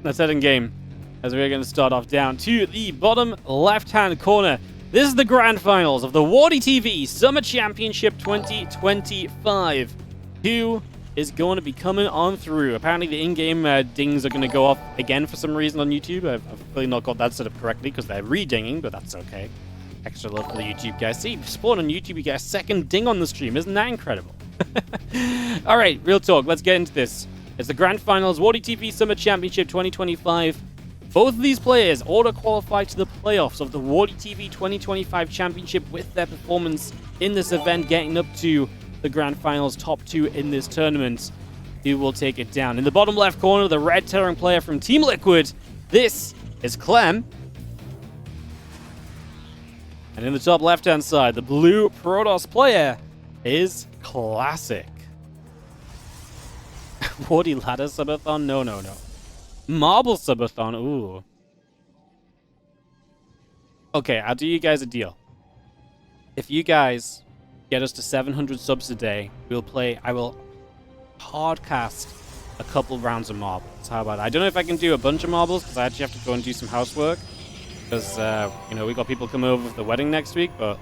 Let's head in game, as we're going to start off down to the bottom left-hand corner. This is the grand finals of the WardiTV Summer Championship 2025. Who is going to be coming on through? Apparently the in-game dings are going to go off again for some reason on YouTube. I've really not got that set up correctly because they're re-dinging, but that's okay. Extra love for the YouTube guys. See, spawn on YouTube, you get a second ding on the stream. Isn't that incredible? Alright, real talk. Let's get into this. It's the grand finals, WardiTV Summer Championship 2025. Both of these players auto-qualified to the playoffs of the WardiTV 2025 Championship with their performance in this event, getting up to the grand finals top 2 in this tournament. Who will take it down? In the bottom left corner, the red Terran player from Team Liquid. This is Clem. And in the top left-hand side, the blue Protoss player is Classic. Wardy Ladder Subathon? No. Marble Subathon? Ooh. Okay, I'll do you guys a deal. If you guys get us to 700 subs a day, I will hardcast a couple rounds of marbles. How about that? I don't know if I can do a bunch of marbles, because I actually have to go and do some housework. Because, we got people coming over for the wedding next week, but...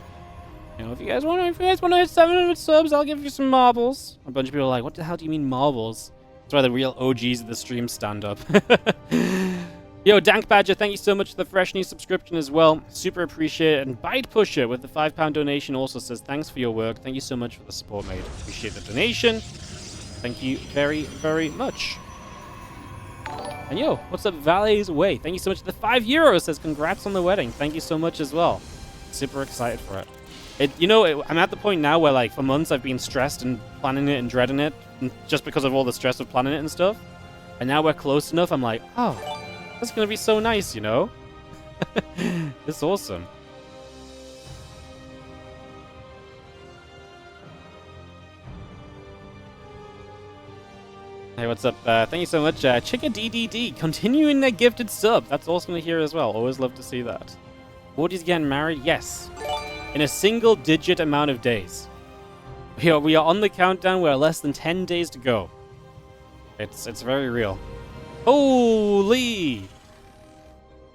if you guys want to hit 700 subs, I'll give you some marbles. A bunch of people are like, what the hell do you mean marbles? That's why the real OGs of the stream stand up. Yo, Dank Badger, thank you so much for the fresh new subscription as well. Super appreciate it. And Bite Pusher with the £5 donation also says, thanks for your work. Thank you so much for the support, mate. Appreciate the donation. Thank you very, very much. And yo, what's up, Valet's Way? Thank you so much. The €5 says, congrats on the wedding. Thank you so much as well. Super excited for it. I'm at the point now where, like, for months I've been stressed and planning it and dreading it, just because of all the stress of planning it and stuff. And now we're close enough, I'm like, oh, that's going to be so nice, you know? It's awesome. Hey, what's up? Thank you so much. Chicka DDD, continuing their gifted sub. That's awesome to hear as well. Always love to see that. Wardy's getting married? Yes. In a single-digit amount of days. We are on the countdown. We're less than 10 days to go. It's very real. Holy!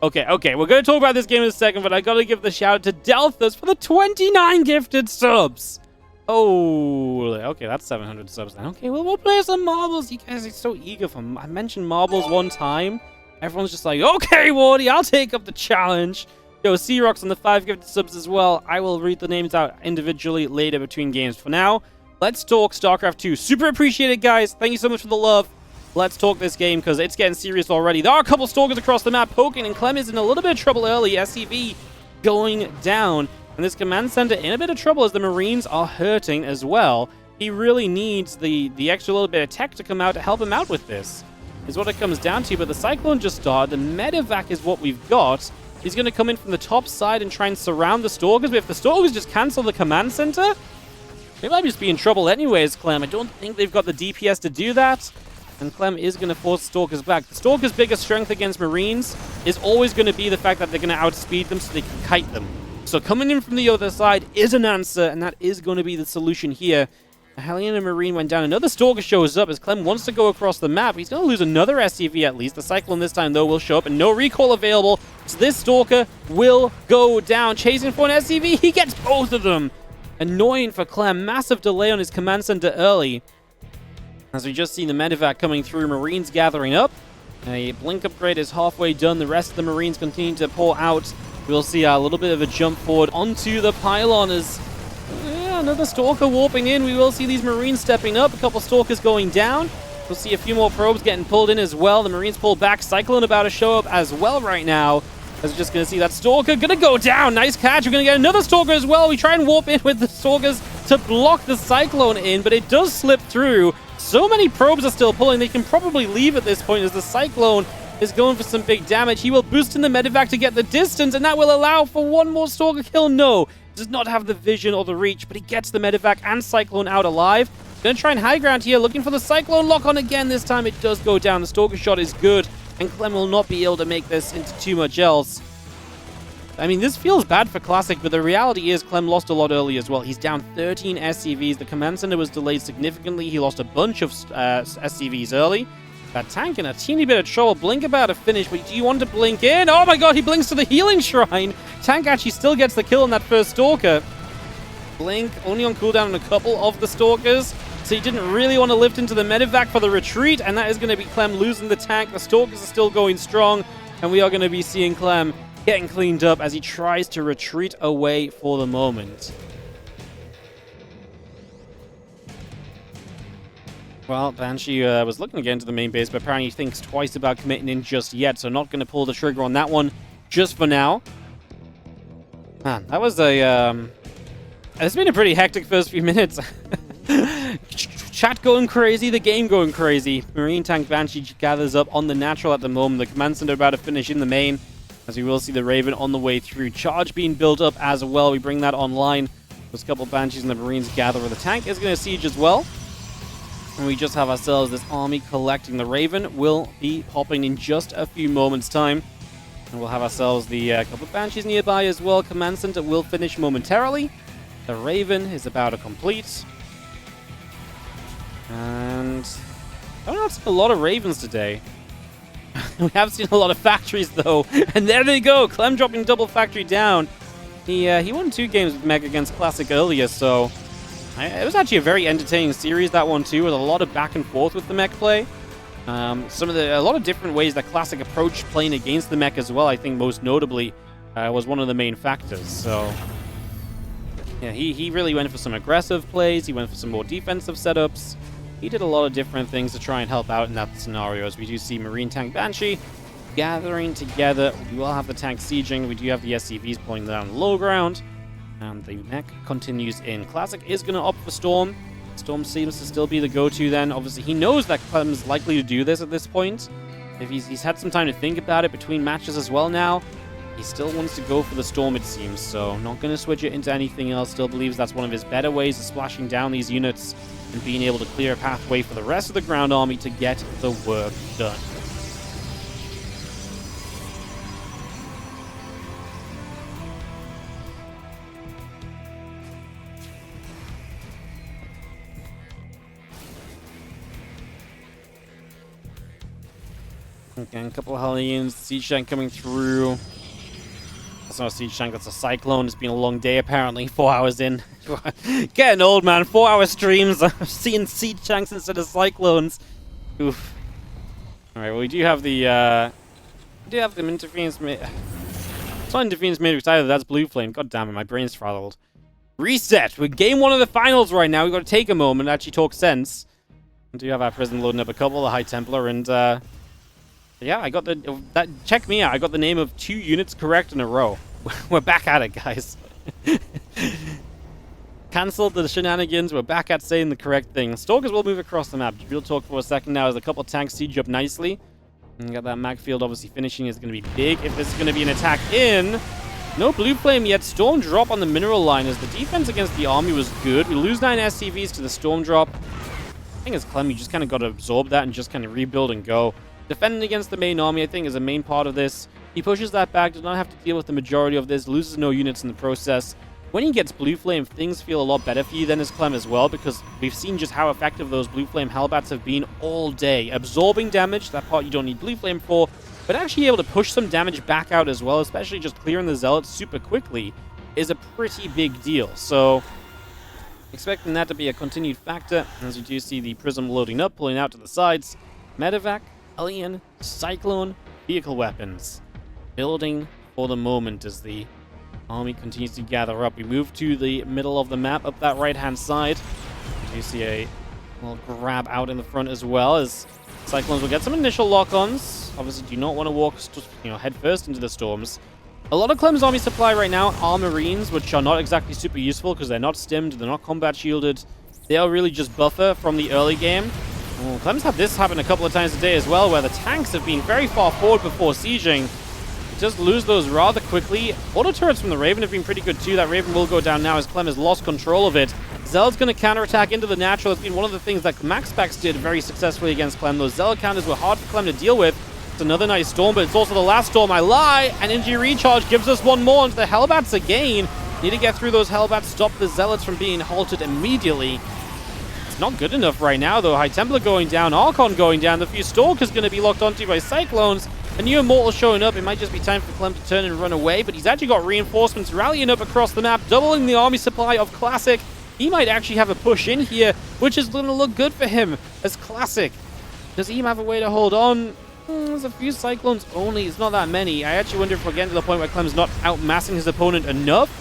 Okay. We're going to talk about this game in a second, but I got to give the shout-out to Delthus for the 29 gifted subs. Oh, okay, that's 700 subs then. Okay, well, we'll play some marbles. You guys are so eager for... I mentioned marbles one time. Everyone's just like, okay, Wardy, I'll take up the challenge. Yo, C-Rocks on the 5 gifted subs as well. I will read the names out individually later between games. For now, let's talk StarCraft 2. Super appreciate it, guys. Thank you so much for the love. Let's talk this game, because it's getting serious already. There are a couple Stalkers across the map poking, and Clem is in a little bit of trouble early. SCV going down. And this command center in a bit of trouble as the Marines are hurting as well. He really needs the extra little bit of tech to come out to help him out with this, is what it comes down to. But the Cyclone just started. The Medevac is what we've got. He's going to come in from the top side and try and surround the Stalkers. But if the Stalkers just cancel the command center, they might just be in trouble anyways, Clem. I don't think they've got the DPS to do that. And Clem is going to force Stalkers back. The Stalkers' biggest strength against Marines is always going to be the fact that they're going to outspeed them so they can kite them. So coming in from the other side is an answer, and that is going to be the solution here. A Hellion and Marine went down. Another Stalker shows up as Clem wants to go across the map. He's going to lose another SCV at least. The Cyclone this time, though, will show up, and no recall available. So this Stalker will go down. Chasing for an SCV. He gets both of them. Annoying for Clem. Massive delay on his command center early. As we just see the Medevac coming through, Marines gathering up. A blink upgrade is halfway done. The rest of the Marines continue to pour out. We'll see a little bit of a jump forward onto the pylon as another Stalker warping in. We will see these Marines stepping up. A couple Stalkers going down. We'll see a few more probes getting pulled in as well. The Marines pull back. Cyclone about to show up as well right now. As we're just going to see that Stalker going to go down. Nice catch. We're going to get another Stalker as well. We try and warp in with the Stalkers to block the Cyclone in, but it does slip through. So many probes are still pulling. They can probably leave at this point as the Cyclone is going for some big damage. He will boost in the Medevac to get the distance, and that will allow for one more Stalker kill. No, does not have the vision or the reach, but he gets the Medevac and Cyclone out alive. Gonna try and high ground here, looking for the Cyclone lock on again. This time it does go down. The Stalker shot is good, and Clem will not be able to make this into too much else. I mean, this feels bad for Classic, but the reality is Clem lost a lot early as well. He's down 13 SCVs. The command center was delayed significantly. He lost a bunch of SCVs early. That tank in a teeny bit of trouble. Blink about to finish, but do you want to blink in? Oh my god, he blinks to the healing shrine. Tank actually still gets the kill on that first Stalker. Blink only on cooldown on a couple of the Stalkers, so he didn't really want to lift into the medevac for the retreat, and that is going to be Clem losing the tank. The Stalkers are still going strong, and we are going to be seeing Clem getting cleaned up as he tries to retreat away for the moment. Well, Banshee was looking again to the main base, but apparently he thinks twice about committing in just yet, so not going to pull the trigger on that one just for now. Man, that was a... it's been a pretty hectic first few minutes. Chat going crazy, the game going crazy. Marine Tank Banshee gathers up on the natural at the moment. The command center about to finish in the main, as we will see the Raven on the way through. Charge being built up as well. We bring that online. Those couple Banshees and the Marines gather. The tank is going to siege as well. And we just have ourselves this army collecting. The Raven will be popping in just a few moments' time. And we'll have ourselves the couple of Banshees nearby as well. Command center will finish momentarily. The Raven is about to complete. And I don't know, seen a lot of Ravens today. We have seen a lot of factories though. And there they go. Clem dropping double factory down. He won 2 games with Mech against Classic earlier, so it was actually a very entertaining series, that one too, with a lot of back and forth with the Mech play. A lot of different ways that Classic approached playing against the Mech as well. I think most notably was one of the main factors. So yeah, he really went for some aggressive plays. He went for some more defensive setups. He did a lot of different things to try and help out in that scenario, as we do see Marine Tank Banshee gathering together. We will have the tank sieging. We do have the SCVs pulling down low ground. And the Mech continues in. Classic is going to opt for Storm. Storm seems to still be the go-to then. Obviously, he knows that Clem's likely to do this at this point. If he's had some time to think about it between matches as well now. He still wants to go for the Storm, it seems, so not going to switch it into anything else. Still believes that's one of his better ways of splashing down these units and being able to clear a pathway for the rest of the ground army to get the work done. Again, a couple of Hellions, Siege Tank coming through. That's not a Siege Tank, that's a Cyclone. It's been a long day apparently, 4 hours in. Getting old, man. 4-hour streams. I'm seeing Siege Tanks instead of Cyclones. Oof. Alright, well we do have the interference made. It's not interference made because either that's Blue Flame. God damn it, my brain's frazzled. Reset! We're game 1 of the finals right now. We've got to take a moment and actually talk sense. We do have our prison loading up a couple, the High Templar, and yeah, I got that. Check me out. I got the name of 2 units correct in a row. We're back at it, guys. Cancelled the shenanigans. We're back at saying the correct thing. Stalkers will move across the map. Real talk for a second now as a couple of tanks siege up nicely. And you got that mag field obviously finishing is going to be big. If this is going to be an attack in, no Blue Flame yet. Storm drop on the mineral line as the defense against the army was good. We lose 9 SCVs to the Storm drop. I think as Clem, you just kind of got to absorb that and just kind of rebuild and go. Defending against the main army, I think, is a main part of this. He pushes that back, does not have to deal with the majority of this, loses no units in the process. When he gets Blue Flame, things feel a lot better for you than as Clem as well, because we've seen just how effective those Blue Flame Hellbats have been all day. Absorbing damage, that part you don't need Blue Flame for, but actually able to push some damage back out as well, especially just clearing the Zealots super quickly, is a pretty big deal. So, expecting that to be a continued factor, as you do see the Prism loading up, pulling out to the sides. Medevac, Alien, Cyclone, vehicle weapons. Building for the moment as the army continues to gather up. We move to the middle of the map, up that right-hand side. You see a little grab out in the front as well, as Cyclones will get some initial lock-ons. Obviously, do not want to walk head first into the storms. A lot of Clem's army supply right now are Marines, which are not exactly super useful because they're not stimmed, they're not combat shielded. They are really just buffer from the early game. Well, Clem's had this happen a couple of times today as well, where the tanks have been very far forward before sieging. Just lose those rather quickly. Auto turrets from the Raven have been pretty good too. That Raven will go down now as Clem has lost control of it. Zealot's going to counterattack into the natural. It's been one of the things that Max Specs did very successfully against Clem. Those Zealot counters were hard for Clem to deal with. It's another nice storm, but it's also the last storm. I lie, and Energy Recharge gives us one more into the Hellbats again. Need to get through those Hellbats, stop the Zealots from being halted immediately. It's not good enough right now, though. High Templar going down, Archon going down. The few Stalkers going to be locked onto by Cyclones. A new Immortal showing up. It might just be time for Clem to turn and run away, but he's actually got reinforcements rallying up across the map, doubling the army supply of Classic. He might actually have a push in here, which is going to look good for him as Classic. Does he have a way to hold on? There's a few Cyclones only. It's not that many. I actually wonder if we're getting to the point where Clem's not outmassing his opponent enough.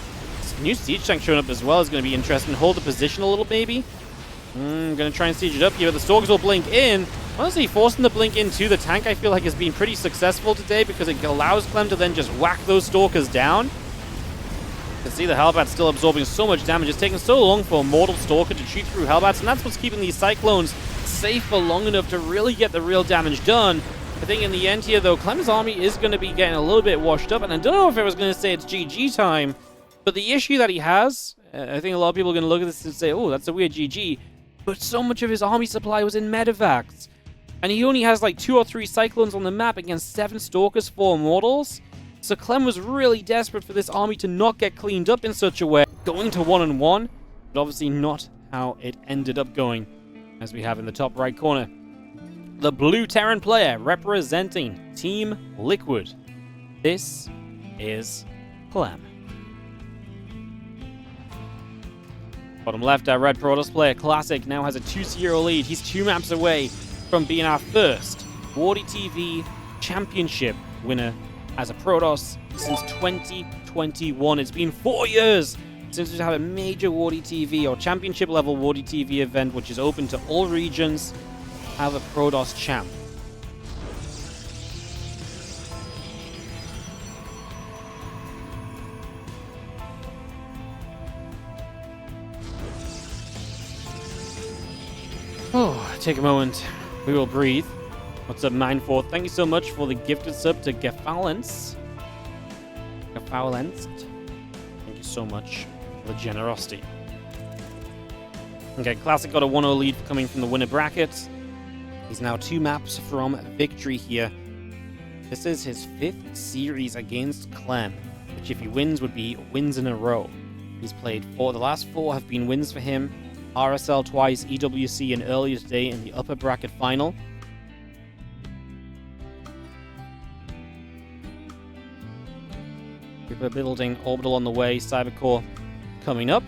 This new Siege Tank showing up as well is going to be interesting. Hold the position a little, maybe. Going to try and siege it up here, but the Stalkers will blink in. Honestly, forcing the blink into the tank, I feel like, has been pretty successful today because it allows Clem to then just whack those Stalkers down. You can see the Hellbat's still absorbing so much damage. It's taken so long for a mortal Stalker to shoot through Hellbats, and that's what's keeping these Cyclones safe for long enough to really get the real damage done. I think in the end here, though, Clem's army is going to be getting a little bit washed up, and I don't know if I was going to say it's GG time, but the issue that he has, I think a lot of people are going to look at this and say, oh, that's a weird GG, but so much of his army supply was in medevacs. And he only has like 2 or 3 Cyclones on the map against 7 Stalkers, 4 Immortals. So Clem was really desperate for this army to not get cleaned up in such a way. Going to 1-on-1, but obviously not how it ended up going, as we have in the top right corner. The blue Terran player representing Team Liquid. This is Clem. Bottom left, our red Protoss player, Classic, now has a 2-0 lead. He's 2 maps away from being our first WardiTV Championship winner as a Protoss since 2021. It's been 4 years since we've had a major WardiTV or Championship level WardiTV event, which is open to all regions, have a Protoss champ. Oh, take a moment. We will breathe. What's up, 9-4? Thank you so much for the gifted sub to Gefalence. Thank you so much for the generosity. Okay, Classic got a 1-0 lead coming from the winner bracket. He's now 2 maps from victory here. This is his 5th series against Clem, which if he wins would be wins in a row. He's played 4. The last 4 have been wins for him. RSL twice, EWC, and earlier today in the upper bracket final. We're building Orbital on the way, Cybercore coming up.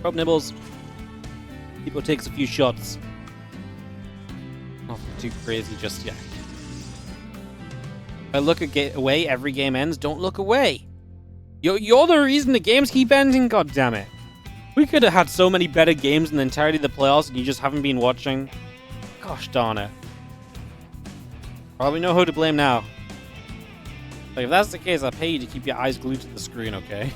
Hope Nibbles. People takes a few shots. Nothing too crazy just yet. If I look away, every game ends. Don't look away. You're the reason the games keep ending, goddammit. We could have had so many better games in the entirety of the playoffs and you just haven't been watching. Gosh darn it. Probably know who to blame now. Like, if that's the case, I'll pay you to keep your eyes glued to the screen, okay?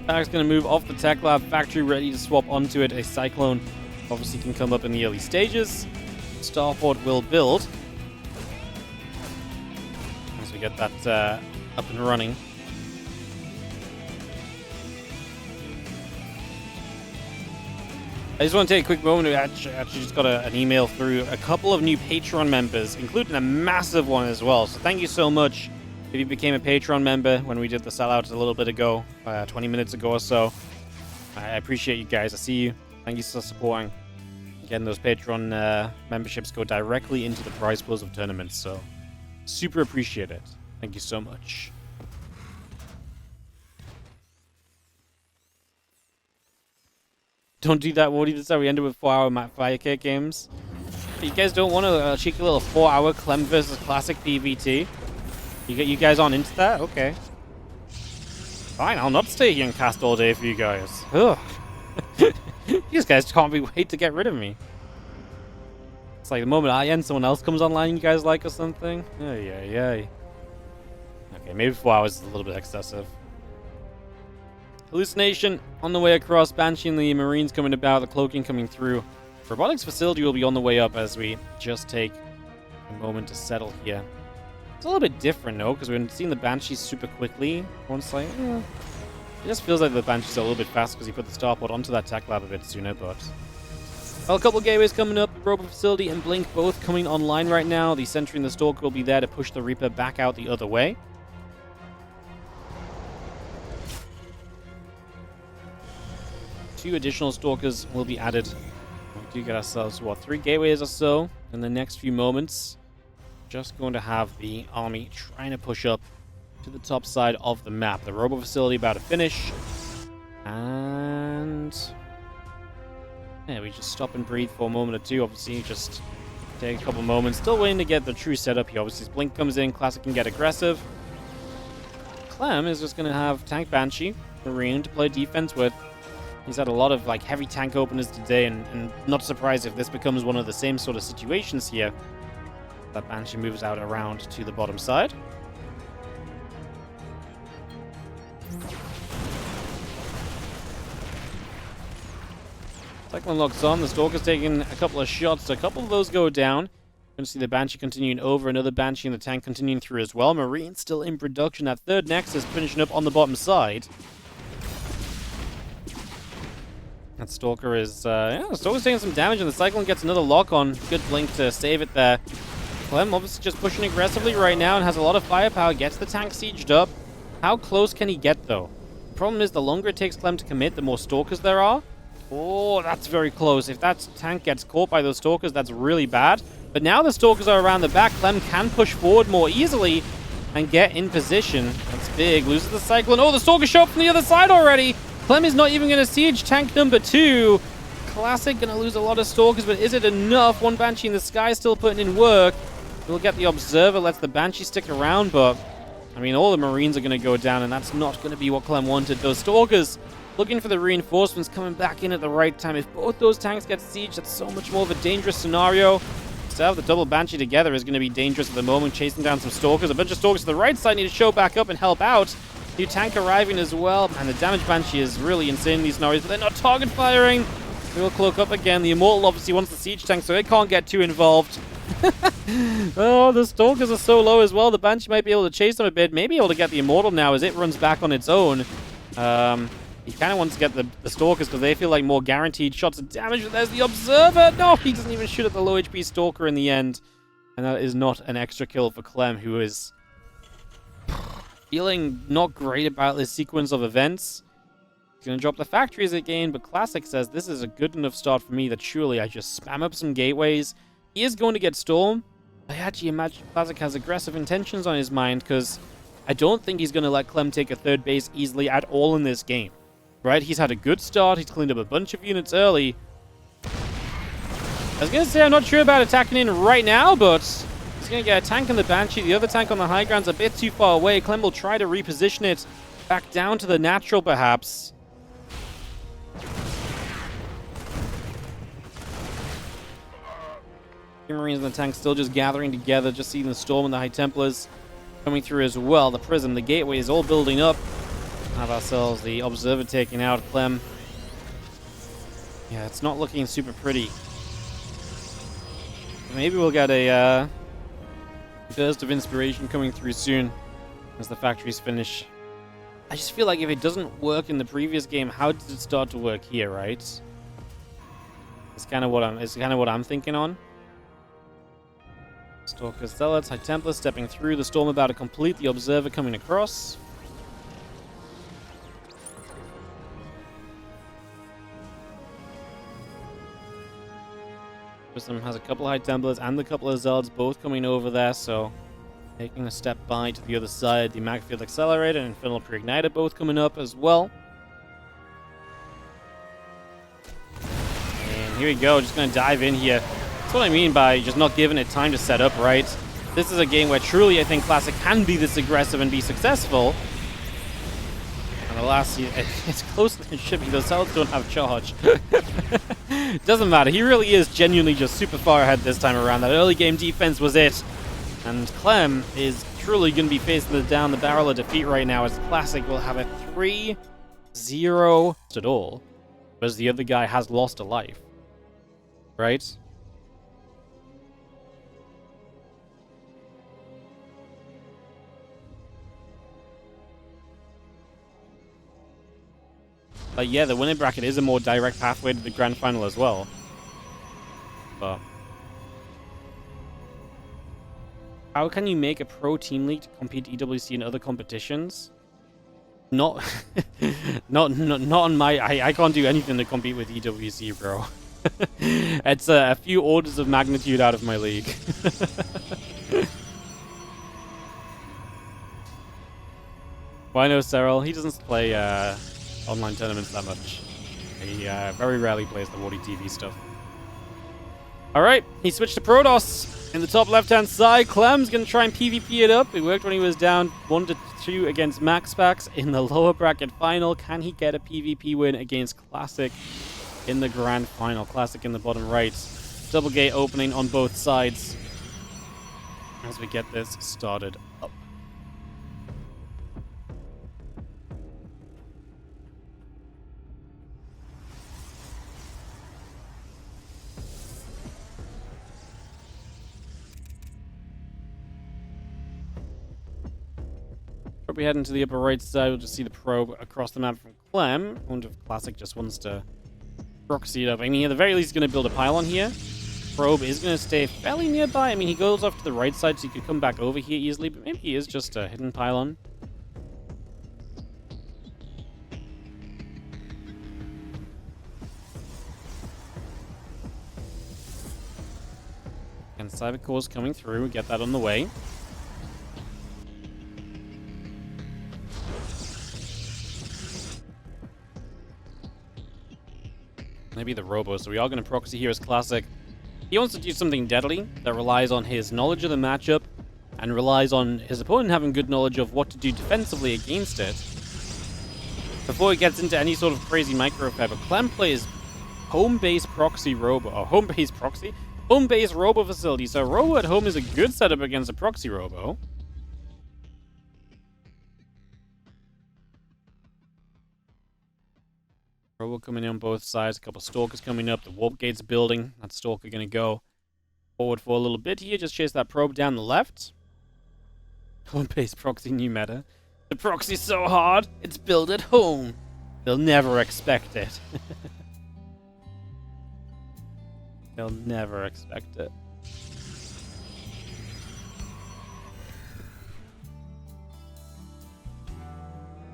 Tack's going to move off the Tech Lab factory, ready to swap onto it. A Cyclone obviously can come up in the early stages. Starport will build as we get that up and running. I just want to take a quick moment to actually just got an email through a couple of new Patreon members, including a massive one as well. So thank you so much if you became a Patreon member when we did the sellout a little bit ago, 20 minutes ago or so. I appreciate you guys. I see you. Thank you for supporting. Again, those Patreon memberships go directly into the prize pools of tournaments, so super appreciate it. Thank you so much. Don't do that, Wardy. That's how we ended with 4-hour Map Firecake games. You guys don't want a cheeky little 4-hour Clem versus Classic PvT? You guys aren't into that? Okay. Fine, I'll not stay here and cast all day for you guys. Ugh. These guys can't be wait to get rid of me. It's like the moment I end, someone else comes online you guys like or something. Yeah. Okay, maybe 4 hours is a little bit excessive. Hallucination on the way across. Banshee and the Marines coming about. The cloaking coming through. Robotics facility will be on the way up as we just take a moment to settle here. It's a little bit different, though, because we're seeing the Banshees super quickly. Once, like, it just feels like the Banshees are a little bit fast because he put the starport onto that tech lab a bit sooner, but... Well, a couple of gateways coming up. Robo Facility and Blink both coming online right now. The Sentry and the Stalker will be there to push the Reaper back out the other way. Two additional Stalkers will be added. We do get ourselves, what, 3 gateways or so in the next few moments. Just going to have the army trying to push up to the top side of the map. The Robo Facility about to finish. And... yeah, we just stop and breathe for a moment or two. Obviously, just take a couple moments. Still waiting to get the true setup here. Obviously, as Blink comes in, Classic can get aggressive. Clem is just going to have Tank Banshee, Marine to play defense with. He's had a lot of like heavy tank openers today, and not surprised if this becomes one of the same sort of situations here. That Banshee moves out around to the bottom side. Cyclone locks on. The Stalker's taking a couple of shots. A couple of those go down. You're going to see the Banshee continuing over. Another Banshee in the tank continuing through as well. Marine still in production. That third Nexus finishing up on the bottom side. That Stalker is, yeah, the Stalker's taking some damage, and the Cyclone gets another lock on. Good Blink to save it there. Clem obviously just pushing aggressively right now and has a lot of firepower. Gets the tank sieged up. How close can he get, though? The problem is the longer it takes Clem to commit, the more Stalkers there are. Oh, that's very close. If that tank gets caught by those Stalkers, that's really bad. But now the Stalkers are around the back. Clem can push forward more easily and get in position. That's big. Loses the Cyclone. Oh, the Stalker show up from the other side already. Clem is not even going to siege tank number 2. Classic going to lose a lot of Stalkers, but is it enough? One Banshee in the sky still putting in work. We'll get the Observer, lets the Banshee stick around, but... I mean, all the Marines are going to go down, and that's not going to be what Clem wanted. Those Stalkers looking for the reinforcements, coming back in at the right time. If both those tanks get sieged, that's so much more of a dangerous scenario. To have the double Banshee together is going to be dangerous at the moment, chasing down some Stalkers. A bunch of Stalkers to the right side need to show back up and help out. New tank arriving as well. And the damage Banshee is really insane in these scenarios, but they're not target firing. We'll cloak up again. The Immortal obviously wants the siege tank, so it can't get too involved. Oh, the Stalkers are so low as well. The Banshee might be able to chase them a bit. Maybe able to get the Immortal now as it runs back on its own. He kind of wants to get the Stalkers because they feel like more guaranteed shots of damage. But there's the Observer. No, he doesn't even shoot at the low HP Stalker in the end. And that is not an extra kill for Clem, who is feeling not great about this sequence of events. He's going to drop the factories again, but Classic says this is a good enough start for me that surely I just spam up some gateways. He is going to get Storm. I actually imagine Classic has aggressive intentions on his mind because I don't think he's going to let Clem take a third base easily at all in this game. Right? He's had a good start. He's cleaned up a bunch of units early. I was going to say I'm not sure about attacking in right now, but he's going to get a tank on the Banshee. The other tank on the high ground's a bit too far away. Clem will try to reposition it back down to the natural, perhaps. Marines in the tank still just gathering together, just seeing the Storm and the High Templars coming through as well. The Prism, the Gateway is all building up. Have ourselves the Observer taking out Clem. Yeah, it's not looking super pretty. Maybe we'll get a burst of inspiration coming through soon as the factories finish. I just feel like if it doesn't work in the previous game, how does it start to work here, right? It's kind of what I'm thinking on. Stalker Zealots, High Templar stepping through. The Storm about to complete. The Observer coming across. Prism has a couple of High Templars and a couple of Zealots both coming over there, so taking a step by to the other side. The Magfield Accelerator and Infernal Pre-Igniter both coming up as well. And here we go, just going to dive in here. That's what I mean by just not giving it time to set up, right? This is a game where truly I think Classic can be this aggressive and be successful. And alas, it's closer than it should be. Those Zealots don't have charge. Doesn't matter. He really is genuinely just super far ahead this time around. That early game defense was it. And Clem is truly going to be facing down the barrel of defeat right now as Classic will have a 3-0 at all. Whereas the other guy has lost a life. Right? But yeah, the winning bracket is a more direct pathway to the grand final as well. But how can you make a pro team league to compete EWC in other competitions? Not, not on my. I can't do anything to compete with EWC, bro. It's a few orders of magnitude out of my league. Well, I know Cyril. He doesn't play online tournaments that much. He very rarely plays the WardiTV stuff. Alright, he switched to Protoss. In the top left-hand side, Clem's going to try and PvP it up. It worked when he was down 1-2 against MaxPax in the lower bracket final. Can he get a PvP win against Classic in the grand final? Classic in the bottom right. Double gate opening on both sides as we get this started up. Probably heading to the upper right side. We'll just see the probe across the map from Clem. I wonder if Classic just wants to proxy it up. I mean, at the very least, he's going to build a pylon here. Probe is going to stay fairly nearby. I mean, he goes off to the right side, so he could come back over here easily, but maybe he is just a hidden pylon. And Cybercore's coming through. We get that on the way. Maybe the Robo, so we are going to proxy here as Classic. He wants to do something deadly that relies on his knowledge of the matchup and relies on his opponent having good knowledge of what to do defensively against it before he gets into any sort of crazy micro-affair. But Clem plays home-based proxy Robo, or home-based proxy? Home-based Robo facility, so Robo at home is a good setup against a proxy Robo. Robo coming in on both sides, a couple of Stalkers coming up, the Warp Gate's building. That Stalker going to go forward for a little bit here, just chase that probe down the left. Home-based proxy new meta. The proxy's so hard, it's built at home. They'll never expect it. They'll never expect it.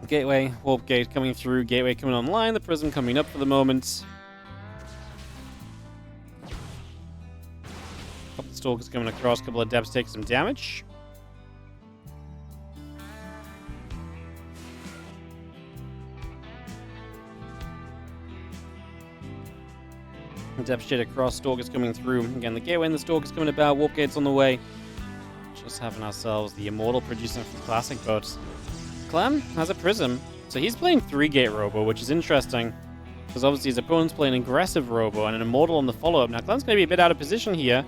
Gateway, Warp Gate coming through, Gateway coming online, the Prism coming up for the moment. Couple of Stalkers coming across, couple of Depths take some damage. Depth shade across, Stalkers coming through. Again, the Gateway and the Stalkers coming about, Warp Gate's on the way. Just having ourselves the Immortal producing from Classic, but Clem has a Prism, so he's playing 3-gate Robo, which is interesting, because obviously his opponent's playing aggressive Robo and an Immortal on the follow-up. Now, Clem's going to be a bit out of position here.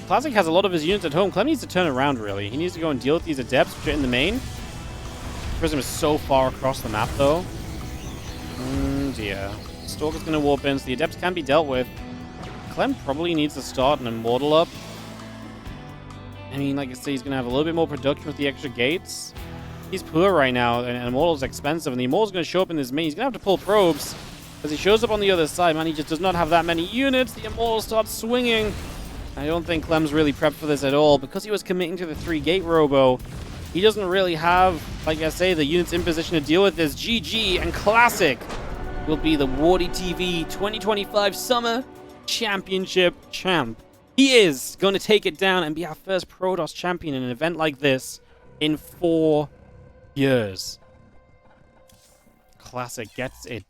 Classic has a lot of his units at home. Clem needs to turn around, really. He needs to go and deal with these Adepts, which are in the main. Prism is so far across the map, though. Dear. Stalker's going to warp in, so the Adepts can be dealt with. Clem probably needs to start an Immortal up. I mean, like I say, he's going to have a little bit more production with the extra gates. He's poor right now, and Immortal's expensive, and the Immortal's going to show up in his main. He's going to have to pull probes. As he shows up on the other side, man, he just does not have that many units. The Immortal starts swinging. I don't think Clem's really prepped for this at all. Because he was committing to the 3-gate Robo, he doesn't really have, like I say, the units in position to deal with this. GG and Classic will be the WardiTV 2025 Summer Championship champ. He is going to take it down and be our first Protoss champion in an event like this in 4 years. Classic gets it